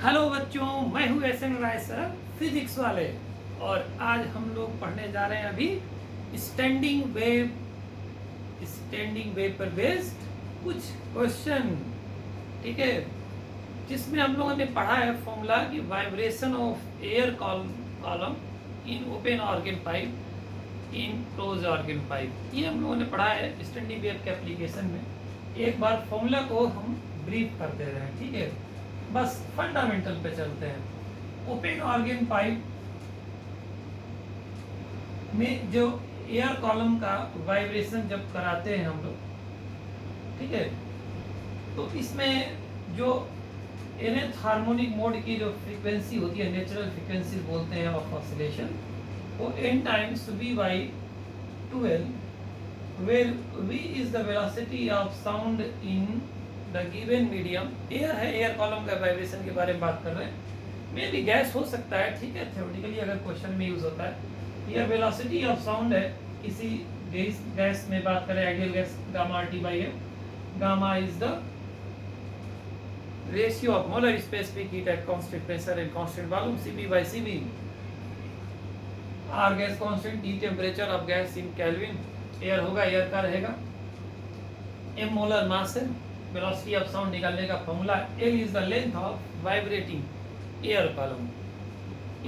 Hello बच्चों, मैं हूँ एस.एन. राय सर, फिजिक्स वाले। और आज हम लोग पढ़ने जा रहे हैं अभी स्टैंडिंग वेव पर बेस्ड कुछ क्वेश्चन। ठीक है, जिसमें हम लोगों ने पढ़ा है फॉर्मूला कि vibration of air column in open organ pipe in close organ pipe. ये हम लोगों ने पढ़ा है स्टैंडिंग वेव के एप्लीकेशन में। एक बार फॉर्मूला को हम ब्रीफ करते रहे, ठीक है। बस फंडामेंटल पे चलते हैं। ओपन ऑर्गन पाइप में जो एयर कॉलम का वाइब्रेशन जब कराते हैं हम लोग, ठीक है, तो इसमें जो nth हार्मोनिक मोड की जो फ्रीक्वेंसी होती है, नेचुरल फ्रीक्वेंसी बोलते हैं ऑफ ऑसिलेशन, वो n times v by 12 where v is the velocity of sound in the given medium। Air है, एयर कॉलम का वाइब्रेशन के बारे में बात कर रहे हैं। मे भी गैस हो सकता है, ठीक है, थ्योरेटिकली अगर क्वेश्चन में यूज होता है। यह वेलोसिटी ऑफ साउंड है किसी गैस में बात करें, ideal gas gamma RT by है। Gamma is the ratio of molar specific heat at constant pressure and constant volume, Cp by Cv। R gas constant, T temperature of gas in Kelvin. Air होगा, air का रहेगा। m molar mass है। Velocity of sound निकालने का formula, L is the length of vibrating air column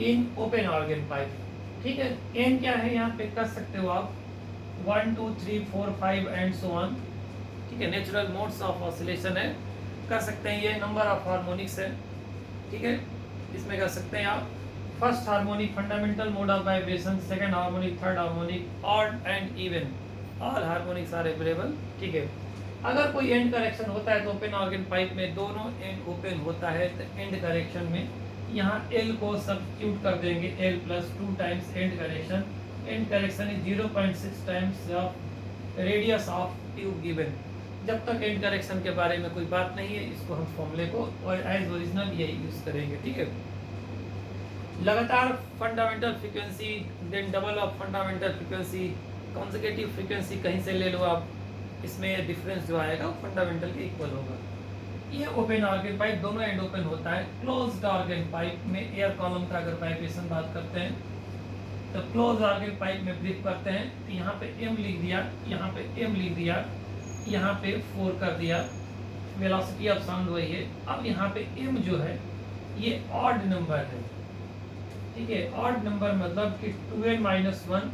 in open organ pipe. ठीक है, n क्या है यहाँ पे कर सकते हो आप 1 2 3 4 5 एंड सो ऑन। ठीक है, नेचुरल मोड्स ऑफ ऑसिलेशन है, कर सकते हैं। ये नंबर ऑफ हार्मोनिक्स है, ठीक है, इसमें कर सकते हैं आप। First harmonic fundamental mode of vibration, second harmonic, third harmonic, odd and even, all harmonics are available. ठीक है, अगर कोई एंड करेक्शन होता है तो ओपन ऑर्गन पाइप में दोनों एंड ओपन होता है, तो एंड करेक्शन में यहाँ L को सब्स्टिट्यूट कर देंगे, L plus 2 times and correction. And correction is 0.6 times of radius of tube given. जब तक एंड करेक्शन के बारे में कोई बात नहीं है, इसको हम फॉर्मूले को और एज ओरिजिनल यही यूज करेंगे। ठीक है, लगातार fundamental frequency, then double of fundamental frequency, consecutive frequency कहीं से ले लो आप, इसमें डिफरेंस जो आएगा वो फंडामेंटल के इक्वल होगा। ये ओपन ऑर्गन पाइप दोनों एंड ओपन होता है। क्लोज्ड ऑर्गन पाइप में एयर कॉलम का अगर वाइब्रेशन बात करते हैं तो क्लोज ऑर्गन पाइप में ब्रीफ करते हैं। तो यहाँ पे m लिख दिया, यहाँ पे m लिख दिया, यहाँ पे 4 कर दिया। वेलोसिटी ऑफ साउंड वही है। अब यहाँ पे m जो है ये ऑड नंबर है, ठीक है। ऑड नंबर मतलब कि 2n-1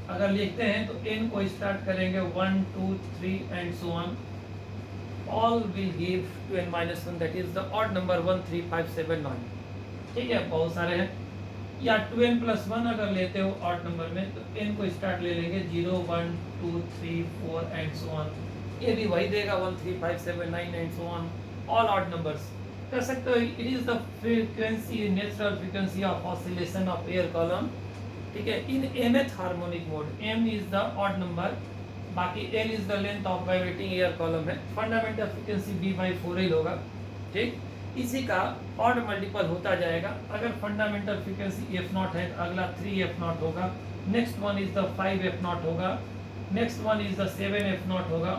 अगर लिखते हैं तो n को स्टार्ट करेंगे 1 2 3 and so on, all will give 2n-1, that is the odd number 1 3 5 7 9। ठीक है, बहुत सारे हैं। या 2n+1 अगर लेते हो ऑड नंबर में तो n को स्टार्ट ले लेंगे 0 1 2 3 4 एंड सो ऑन। ये भी वही देगा 1 3 5 7 9 and so on, all odd numbers कर सकते हो। It is the frequency, natural frequency of oscillation of air column, ठीक है, इन mth harmonic mode. m is the odd number, बाकी L is the length of vibrating air column है। Fundamental frequency B/4L होगा, ठीक। इसी का ऑड मल्टीपल होता जाएगा। अगर फंडामेंटल फ्रीक्वेंसी f0 है, अगला 3f0 होगा, next one is the 5f0 होगा, next one is the 7f0 होगा।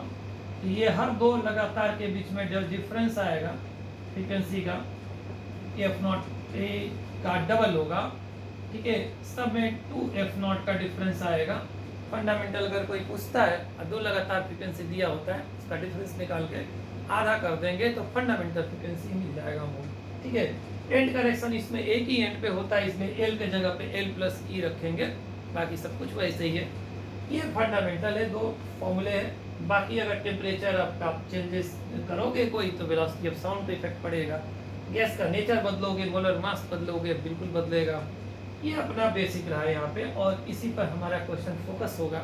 तो ये हर दो लगातार के बीच में जो डिफरेंस आएगा फ्रीक्वेंसी का, f0 का डबल होगा, ठीक है। सब में 2f0 का डिफरेंस आएगा। फंडामेंटल अगर कोई पूछता है और दो लगातार फ्रीक्वेंसी दिया होता है, उसका डिफरेंस निकाल के आधा कर देंगे तो फंडामेंटल फ्रीक्वेंसी मिल जाएगा वो, ठीक है। एंड करेक्शन इसमें एक ही एंड पे होता है, इसमें L के जगह पे L+E रखेंगे, बाकी सब कुछ वैसे ही है। ये फंडामेंटल है, दो फॉर्मूले हैं। बाकी अगर टेम्परेचर आपका चेंजेस करोगे कोई तो वेलोसिटी ऑफ साउंड पे इफेक्ट पड़ेगा। गैस का नेचर बदलोगे, मोलर मास बदलोगे, बिल्कुल बदलेगा। ये अपना बेसिक रहा है यहाँ पे, और इसी पर हमारा क्वेश्चन फोकस होगा,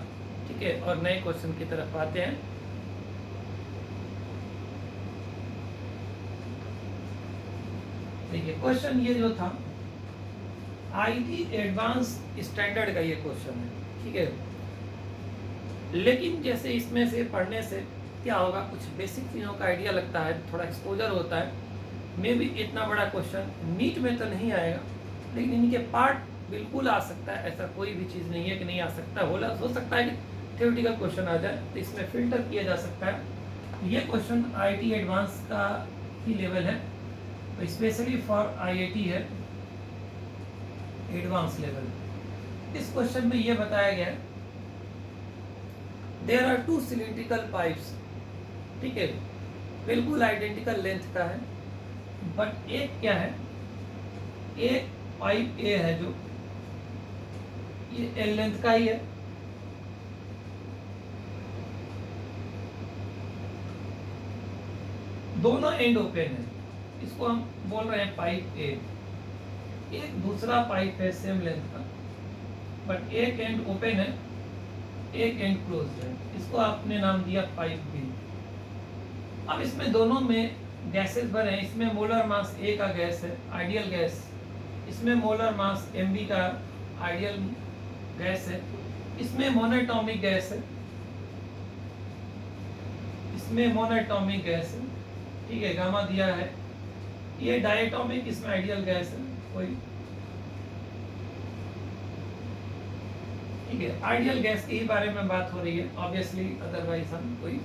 ठीक है। और नए क्वेश्चन की तरफ आते हैं। देखिए क्वेश्चन ये जो था आईटी एडवांस स्टैंडर्ड का ये क्वेश्चन है, ठीक है। लेकिन जैसे इसमें से पढ़ने से क्या होगा, कुछ बेसिक चीज़ों का आइडिया लगता है, थोड़ा एक्सपोजर होता है। मे भी इतना बड़ा क्वेश्चन नीट में तो नहीं आएगा, लेकिन इनके पार्ट बिल्कुल आ सकता है। ऐसा कोई भी चीज़ नहीं है कि नहीं आ सकता, हो सकता है कि थ्योरेटिकल क्वेश्चन आ जाए, तो इसमें फिल्टर किया जा सकता है। ये क्वेश्चन आईटी एडवांस का ही लेवल है। स्पेशली फॉर आईआईटी है एडवांस लेवल। इस क्वेश्चन में ये बताया गया है there are two cylindrical pipes, ठीक है, बिल्कुल आइडेंटिकल लेंथ का है, बट एक क्या है, एक पाइप ए है जो ये एल लेंथ का ही है, दोनों एंड ओपन है, इसको हम बोल रहे हैं पाइप ए। एक दूसरा पाइप है सेम लेंथ का, बट एक एंड ओपन है, एक एंड क्लोज है, इसको आपने नाम दिया पाइप बी। अब इसमें दोनों में गैसेस भरे हैं, इसमें मोलर मास ए का गैस है, आइडियल गैस, इसमें मोलर मास एम बी का आइडियल गैस है, इसमें मोनोटॉमिक गैस है, इसमें मोनोटॉमिक गैस है, ठीक है, गामा दिया है, ये डायटोमिक, इसमें आइडियल गैस है कोई, ठीक है, आइडियल गैस के ही बारे में बात हो रही है ऑब्वियसली, अदरवाइज हम कोई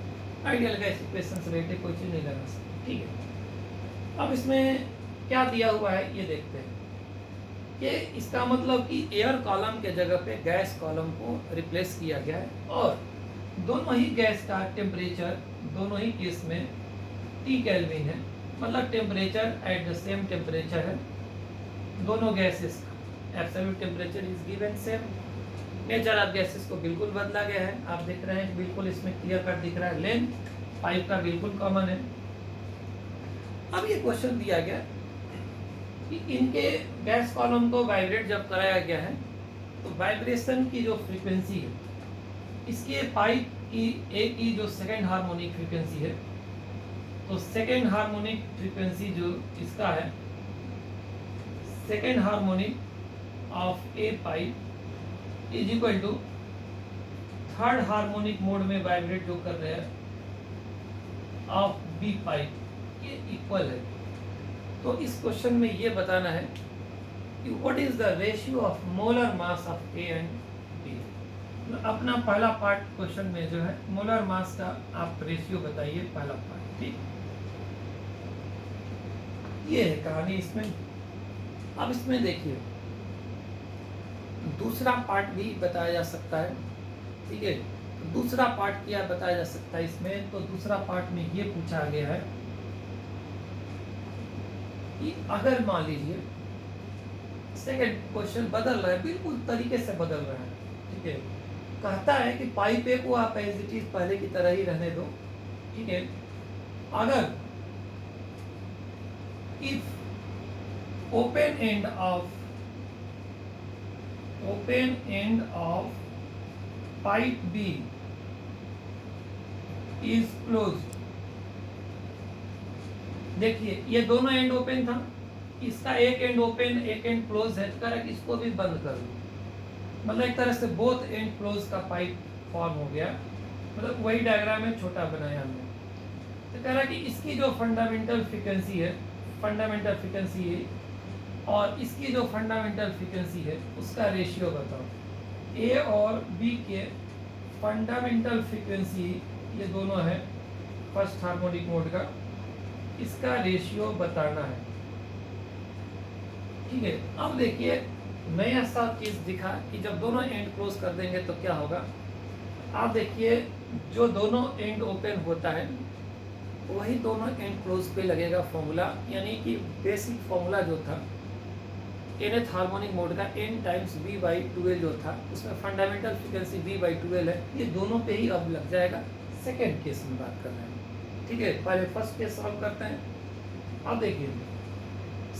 आइडियल गैस इक्वेशन से रिलेटेड कोई चीज नहीं लगा सकते, ठीक है। अब इसमें क्या दिया हुआ है ये देखते हैं कि इसका मतलब कि एयर कॉलम के जगह पे गैस कॉलम को रिप्लेस किया गया है, और दोनों ही गैस का टेम्परेचर दोनों ही केस में T केल्विन है, मतलब temperature at the same temperature है दोनों गैसेस का, absolute temperature is given same, nature of gases को बिल्कुल बदला गया है, आप देख रहे हैं बिल्कुल इसमें क्लियर कट दिख रहा है, लेंथ पाइप का बिल्कुल कॉमन है। अब ये क्वेश्चन दिया गया कि इनके गैस कॉलम को वाइब्रेट जब कराया गया है तो वाइब्रेशन की जो फ्रीक्वेंसी है, इसके पाइप की ए की जो सेकेंड हार्मोनिक फ्रीक्वेंसी है, तो सेकेंड हार्मोनिक फ्रीक्वेंसी जो इसका है, second harmonic of a pipe is equal to third harmonic mode में वाइब्रेट जो कर रहे हैं ऑफ बी पाइप, ये इक्वल है। तो इस क्वेश्चन में ये बताना है कि what is the ratio of molar mass of A and B. अपना पहला पार्ट क्वेश्चन में जो है मोलर मास का आप रेशियो बताइए, पहला पार्ट, ठीक, ये है कहानी इसमें। अब इसमें देखिए दूसरा पार्ट भी बताया जा सकता है, ठीक है, दूसरा पार्ट क्या बताया जा सकता है इसमें, तो दूसरा पार्ट में ये पूछा गया है कि अगर मान लीजिए सेकंड क्वेश्चन बदल रहा है, बिल्कुल तरीके से बदल रहा है, ठीक है, कहता है कि पाइप ए को आप एज इट इज पहले की तरह ही रहने दो, ठीक है, अगर if open end of pipe B is close, देखिए ये दोनों एंड ओपन था, इसका एक एंड ओपन एक एंड क्लोज है, तो कह रहा है कि इसको भी बंद कर दो, मतलब एक तरह से बोथ एंड क्लोज का पाइप फॉर्म हो गया, मतलब वही डायग्राम में छोटा बनाया हमने। तो कह रहा है कि इसकी जो फंडामेंटल फ्रीक्वेंसी है, फंडामेंटल फ्रीक्वेंसी है, और इसकी जो फंडामेंटल फ्रीक्वेंसी है उसका रेशियो बताओ। ए और बी के फंडामेंटल फ्रीक्वेंसी ये दोनों है फर्स्ट हार्मोनिक मोड का, इसका रेशियो बताना है, ठीक है। अब देखिए नया सा चीज दिखा कि जब दोनों एंड क्लोज कर देंगे तो क्या होगा। आप देखिए जो दोनों एंड ओपन होता है वही दोनों एंड क्लोज पे लगेगा फॉर्मूला, यानी कि बेसिक फॉर्मूला जो था nth हार्मोनिक मोड का n टाइम्स v/2l जो था, उसमें फंडामेंटल फ्रीक्वेंसी v/2l है, ये दोनों पे ही अब लग जाएगा। सेकेंड केस में बात कर रहे हैं, ठीक है, पहले फर्स्ट केस सॉल्व करते हैं। अब देखिए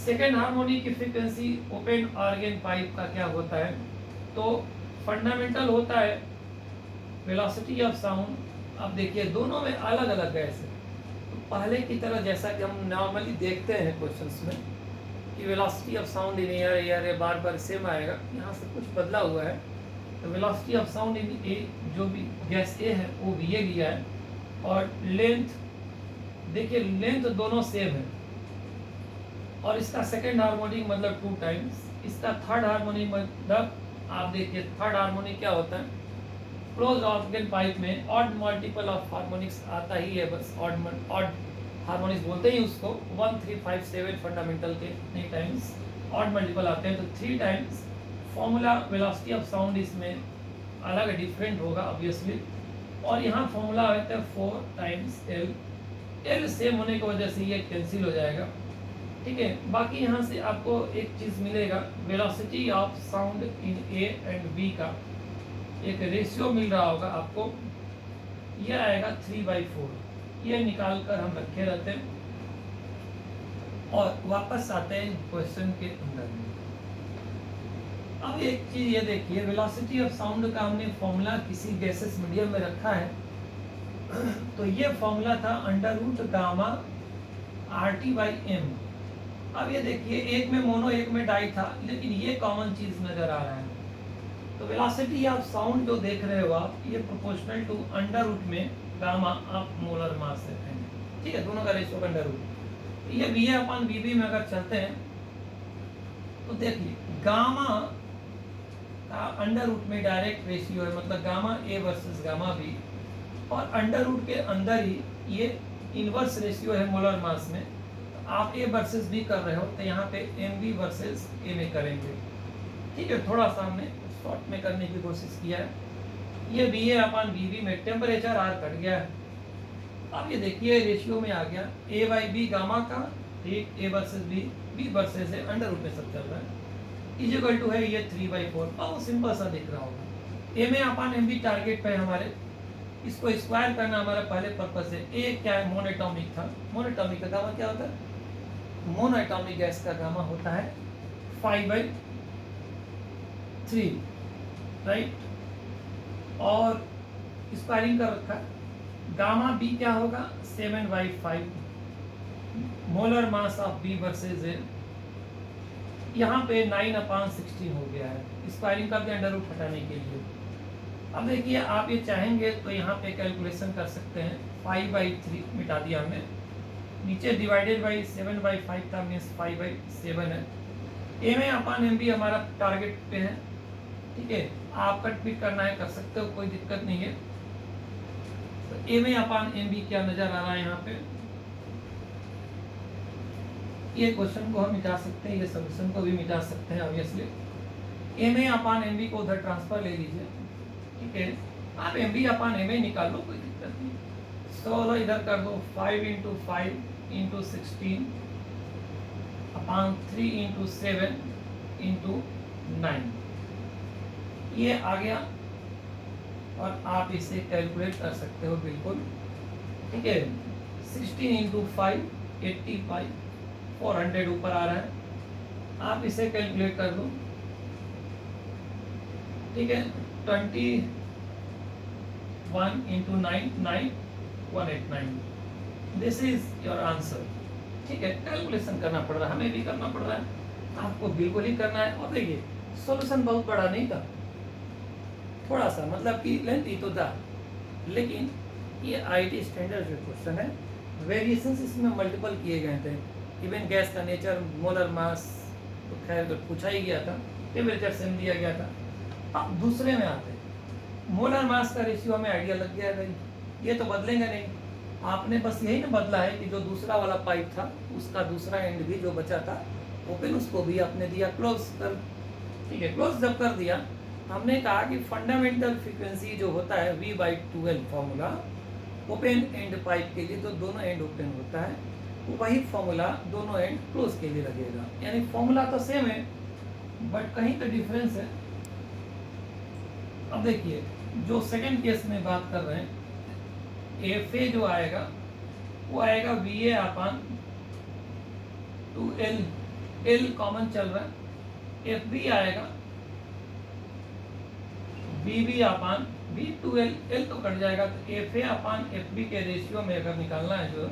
सेकेंड हार्मोनिक की फ्रीक्वेंसी ओपन ऑर्गन पाइप का क्या होता है, तो फंडामेंटल होता है वेलोसिटी ऑफ साउंड। अब देखिए दोनों में अलग अलग गैस है, तो पहले की तरह जैसा कि हम नॉर्मली देखते हैं क्वेश्चंस में कि velocity of sound in air bar bar same आएगा, यहाँ से कुछ बदला हुआ है। तो वेलोसिटी ऑफ साउंड इन ए जो भी गैस ए है वो भी ये लिया है, और लेंथ देखिए लेंथ दोनों सेम है, और इसका सेकेंड हार्मोनिक मतलब 2 टाइम्स, इसका थर्ड हार्मोनिक मतलब आप देखिए थर्ड हार्मोनिक क्या होता है, क्लोज ऑर्गन पाइप में ऑड मल्टीपल ऑफ हार्मोनिक्स आता ही है, बस ऑड हार्मोनिक्स बोलते ही उसको 1357 फंडामेंटल के नहीं टाइम्स ऑड मल्टीपल आते हैं, तो 3 times formula velocity of sound इसमें अलग डिफरेंट होगा ऑब्वियसली। और यहाँ फॉर्मूला आता है 4 टाइम्स एल, एल सेम होने की वजह से ये कैंसिल हो जाएगा, ठीक है। बाकी यहाँ से आपको एक चीज़ मिलेगा, velocity of sound in A and B का एक रेशियो मिल रहा होगा आपको, यह आएगा 3/4। ये निकाल कर हम रखे रहते हैं और वापस आते हैं क्वेश्चन के अंदर में। अब एक चीज ये देखिए, वेलोसिटी ऑफ साउंड का हमने फॉर्मूला किसी गैसेस मीडियम में रखा है, तो ये फॉर्मूला था अंडर रूट गामा RT/m। अब ये देखिए, एक में मोनो एक में डाई था, लेकिन ये कॉमन चीज नजर आ रहा है। तो वेलोसिटी ऑफ साउंड जो देख रहे हो आप, ये प्रोपोर्शनल टू अंडर रूट में गामा ऑफ मोलर मास है, ठीक है, दोनों का रेशियो अंडर रूट। ये VA/VB में अगर चलते हैं तो देखिए गामा का अंडर रूट में डायरेक्ट रेशियो है, मतलब gamma A versus gamma B, और अंडर रूट के अंदर ही ये इनवर्स रेशियो है मोलर मास में। तो आप A वर्सेस B कर रहे हो तो यहाँ पे MB वर्सेस A में करेंगे, ठीक है। थोड़ा सा हमने शॉर्ट में करने की कोशिश किया है। ये VA/VB में टेम्परेचर R कट गया है। अब ये देखिए रेशियो में आ गया A/B गामा का, ठीक, A versus B versus A, under root में सब चल रहा है, इक्वल टू है ये 3/4। बहुत सिंपल सा दिख रहा होगा। MA/MB टारगेट पे हमारे, इसको स्क्वायर करना हमारा पहले पर्पस है। A क्या है, मोनोटॉमिक था, मोनोटॉमिक का गामा क्या होता है, मोनोटॉमिक गैस का गामा होता है 5/3, राइट। और स्क्वायरिंग कर रखा, गामा B क्या होगा 7/5, molar mass of B versus A, यहाँ पे 9/16 हो गया है, स्क्वायरिंग कर दिया अंडर रूट हटाने के लिए। अब देखिए आप ये चाहेंगे तो यहाँ पे कैलकुलेशन कर सकते हैं, 5/3 मिटा दिया हमने, नीचे डिवाइडेड बाई 7/5 था, मीन्स 5/7 है। MA/MB हमारा टारगेट पे है, ठीक है। आप कट पिट करना है कर सकते हो, कोई दिक्कत नहीं है। तो MA/MB क्या नजर आ रहा है यहाँ पे, ये क्वेश्चन को हम मिटा सकते हैं, ये सोल्यूशन को भी मिटा सकते हैं ऑब्वियसली। MA/MB को उधर ट्रांसफर ले लीजिए, ठीक है। आप MB/MA निकाल लो, कोई दिक्कत नहीं। 16 इधर कर दो, 5 × 5 × 16 अपॉन 3 × 7 × 9, ये आ गया। और आप इसे कैलकुलेट कर सकते हो बिल्कुल, ठीक है। 16 × 5 85, 400 ऊपर आ रहा है, आप इसे कैलकुलेट कर दो, ठीक है। 21 × 9 9 189, दिस इज योर आंसर, ठीक है। कैलकुलेशन करना पड़ रहा है, हमें भी करना पड़ रहा है, आपको बिल्कुल ही करना है। और देखिए सॉल्यूशन बहुत बड़ा नहीं था, थोड़ा सा मतलब कि लेंथी तो था, लेकिन ये IIT स्टैंडर्ड जो क्वेश्चन है, वेरिएशंस इसमें मल्टीपल किए गए थे। इवन गैस का नेचर, मोलर मास तो खैर पूछा ही गया था, टेम्परेचर सेम दिया गया था। अब दूसरे में आते हैं, मोलर मास का रेशियो हमें आइडिया लग गया भाई, ये तो बदलेंगे नहीं। आपने बस यही ना बदला है कि जो दूसरा वाला पाइप था उसका दूसरा एंड भी जो बचा था ओपन, उसको भी आपने दिया क्लोज कर, ठीक है। क्लोज जब कर दिया, हमने कहा कि फंडामेंटल फ्रीक्वेंसी जो होता है V/12 formula open and pipe के लिए, तो दोनों एंड ओपन होता है, वही फॉर्मूला दोनों एंड क्लोज के लिए लगेगा। यानी फॉर्मूला तो सेम है बट कहीं तो डिफरेंस है। अब देखिए जो सेकंड केस में बात कर रहे हैं, FA जो आएगा वो आएगा VA/2L, L कॉमन चल रहा है, FB आएगा VB/B2L, L तो कट जाएगा, तो FA/FB के रेशियो में अगर निकालना है जो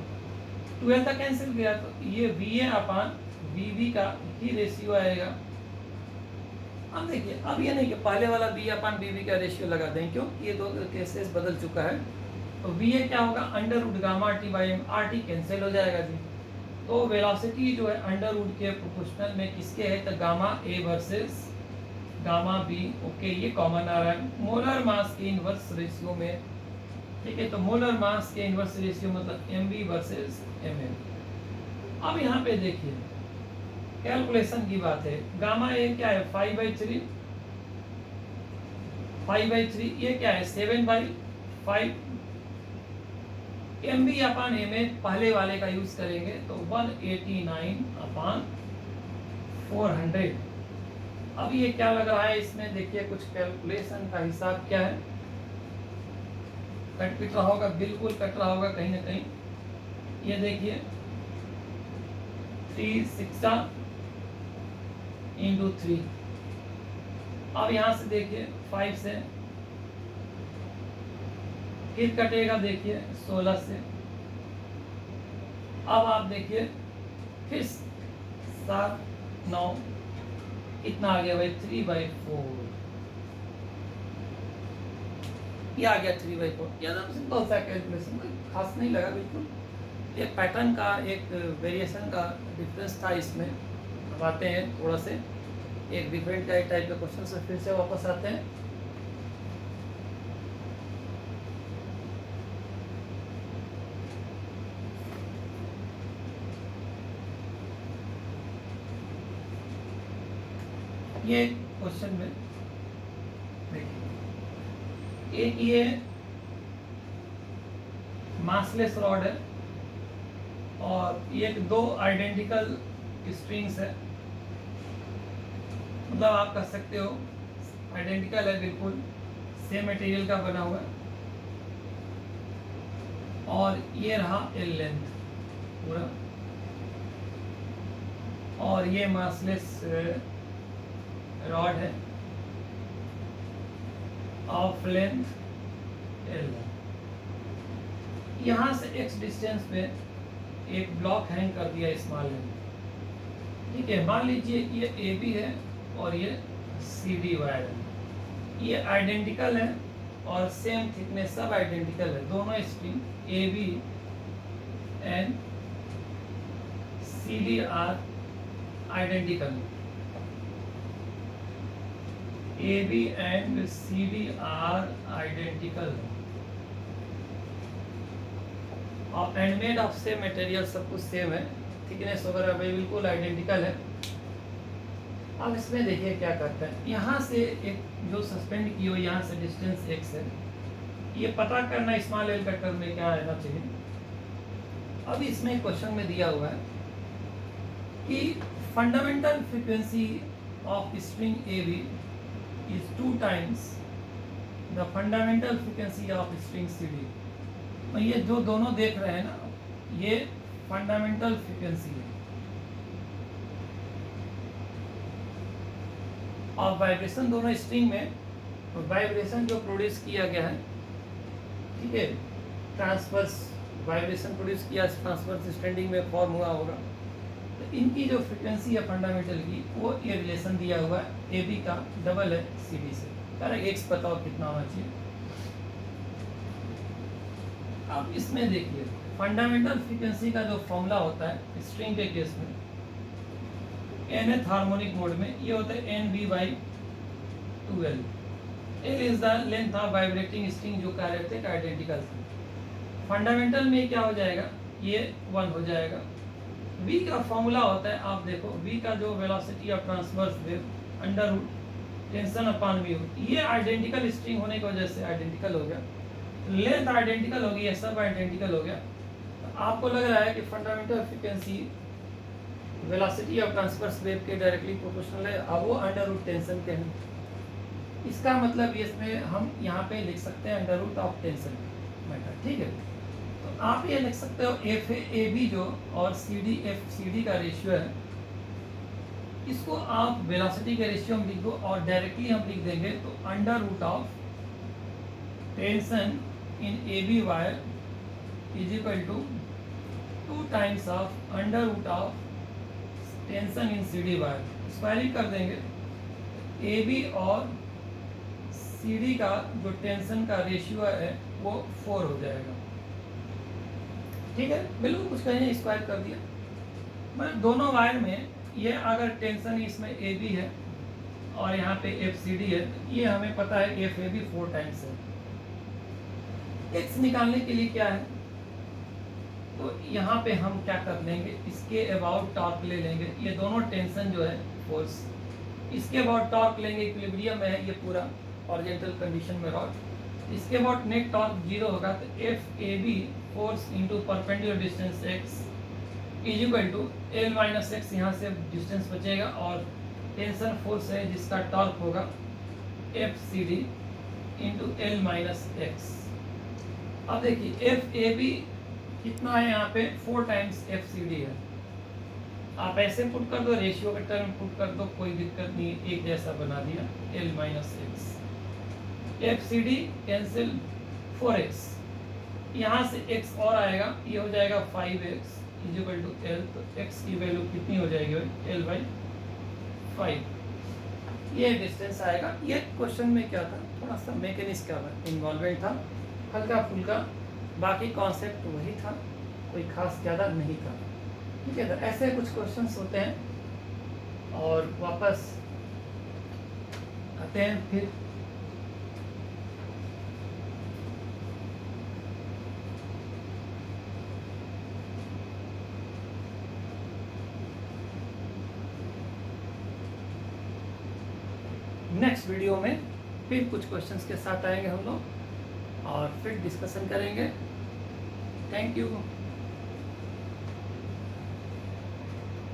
12 तक कैंसिल किया, तो ये VA/VB का ही रेशियो आएगा। अब देखिए, अब ये नहीं कि पहले वाला B/BB का रेशियो लगा दें, क्यों, ये दो केसेस बदल चुका है। तो VA क्या होगा, under root gamma RT/m, RT cancel हो जाएगा जी। तो वेलोसिटी जो है अंडर रूट के प्रोपोर्शनल में किसके है, तो gamma A versus gamma B, okay, ये कॉमन आ रहा है। मोलर मास के इनवर्स रेशियो में ठीक है, तो मोलर मास के इन्वर्स रेशियो मतलब mv वर्सेस ml। अब यहाँ पे देखिए कैलकुलेशन की बात है, गामा ए क्या है 5/3, 5/3, ये क्या है 7/5। M B upon M A पहले वाले का यूज करेंगे तो 189/400। अब ये क्या लग रहा है इसमें, देखिए कुछ कैलकुलेशन का हिसाब क्या है, कट पिट रहा होगा, बिल्कुल कट रहा होगा कहीं ना कहीं। ये देखिए 3 × 3। अब यहाँ से देखिए 5 से फिर कटेगा, देखिए 16 से। अब आप देखिए फिर 7 9 कितना आ गया भाई 3/4। ये आ गया 3/4। एकदम सिंपल सा कैलकुलेशन, कोई खास नहीं लगा बिल्कुल। एक पैटर्न का एक वेरिएशन का डिफरेंस था इसमें। अब आते हैं थोड़ा से एक डिफरेंट टाइप के क्वेश्चन से फिर से वापस आते हैं। ये क्वेश्चन में देखिए, एक ये मासलेस रॉड है और ये दो आइडेंटिकल स्ट्रिंग्स है, मतलब आप कह सकते हो आइडेंटिकल है, बिल्कुल सेम मटेरियल का बना हुआ है। और ये रहा एल लेंथ पूरा, और ये मासलेस रॉड है ऑफ लेंथ एल। यहाँ से x डिस्टेंस पे एक ब्लॉक हैंग कर दिया स्मॉल लेंथ, ठीक है। मान लीजिए ये ए बी है और ये सी डी वायर है, ये आइडेंटिकल है और सेम थिकनेस सब आइडेंटिकल है, दोनों string A B and C D are identical. A B and C D are identical और and made of same material, सब कुछ सेम है, थिकनेस वगैरह भाई बिल्कुल आइडेंटिकल है। अब इसमें देखिए क्या करता है, यहाँ से एक जो सस्पेंड की हो, यहाँ से डिस्टेंस x है, ये पता करना स्मॉल एल कटर में क्या रहना चाहिए। अब इसमें क्वेश्चन में दिया हुआ है कि fundamental frequency of string A B is 2 times the fundamental frequency of string CD। तो ये जो दोनों देख रहे हैं ना, ये फंडामेंटल फ्रीक्वेंसी है और वाइब्रेशन दोनों स्ट्रिंग में, तो वाइब्रेशन जो प्रोड्यूस किया गया है, ठीक है, ट्रांसवर्स वाइब्रेशन प्रोड्यूस किया, ट्रांसवर्स स्टैंडिंग में फॉर्म हुआ होगा, तो इनकी जो फ्रीक्वेंसी है फंडामेंटल की, वो ये रिलेशन दिया हुआ है ए बी का डबल है सी डी से। करेक्ट, एक्स बताओ कितना होना चाहिए। अब इसमें देखिए फंडामेंटल फ्रीक्वेंसी का जो फॉर्मूला होता है स्ट्रिंग के केस में, nth हार्मोनिक मोड में ये होता है NV/2L। L is the length of vibrating string जो कैरेक्टरिस्टिक आइडेंटिकल था। फंडामेंटल में क्या हो जाएगा, ये 1 हो जाएगा। V का फॉर्मूला होता है, आप देखो V का जो velocity of transverse wave under root tension upon mu, ये आइडेंटिकल स्ट्रिंग होने की वजह से आइडेंटिकल हो गया, लेंथ आइडेंटिकल हो गई, ये सब आइडेंटिकल हो गया। तो आपको लग रहा है कि fundamental frequency velocity of transverse wave के डायरेक्टली प्रोपोर्शनल है, अब वो अंडर रूट टेंशन के हैं। इसका मतलब इसमें हम यहाँ पे लिख सकते हैं under root of tension matter, ठीक है। तो आप ये लिख सकते हो एफ ए बी जो और C D F C D का रेशियो है, इसको आप वेलोसिटी के रेशियो में लिख दो और डायरेक्टली हम लिख देंगे तो under root of tension in A B wire is equal to 2 times of under root of tension in C D wire, squaring कर देंगे। ए बी और सी डी का जो टेंशन का रेशियो है वो 4 हो जाएगा, ठीक है। बिल्कुल कुछ कहीं स्क्वायर कर दिया, मतलब दोनों वायर में ये अगर टेंशन इसमें ए बी है और यहाँ पे एफ सी डी है, ये हमें पता है एफ ए बी 4 times है। एक्स निकालने के लिए क्या है, तो यहाँ पे हम क्या कर लेंगे, इसके अबाउट टॉर्क ले लेंगे, ये दोनों टेंशन जो है फोर्स, इसके अबाउट टॉर्क लेंगे, इक्विलिब्रियम में है ये पूरा हॉरिजॉन्टल कंडीशन में रॉड, इसके अबाउट नेट टॉर्क जीरो होगा, तो F A B force into perpendicular distance X is equal to L minus X, यहाँ से डिस्टेंस बचेगा और टेंशन फोर्स है जिसका टॉर्क होगा F C D into L minus X. अब देखिए एफ ए बी कितना है यहाँ पे 4 टाइम्स एफ सी डी है, आप ऐसे पुट कर दो, रेशियो के टर्म पुट कर दो, कोई दिक्कत नहीं है, एक जैसा बना दिया L minus X, F C D cancel 4x, यहाँ से x और आएगा, ये हो जाएगा 5x is equal to L, तो x की वैल्यू कितनी हो जाएगी भाई, एल बाई 5, ये डिस्टेंस आएगा। ये क्वेश्चन में क्या था, थोड़ा सा मैकेनिक्स का इन्वॉल्वमेंट था, हल्का फुल्का, बाकी कॉन्सेप्ट वही था, कोई खास ज़्यादा नहीं था। ठीक है, तो ऐसे कुछ क्वेश्चंस होते हैं और वापस आते हैं फिर। नेक्स्ट वीडियो में फिर कुछ क्वेश्चंस के साथ आएंगे हम लोग और फिर डिस्कशन करेंगे। Thank you.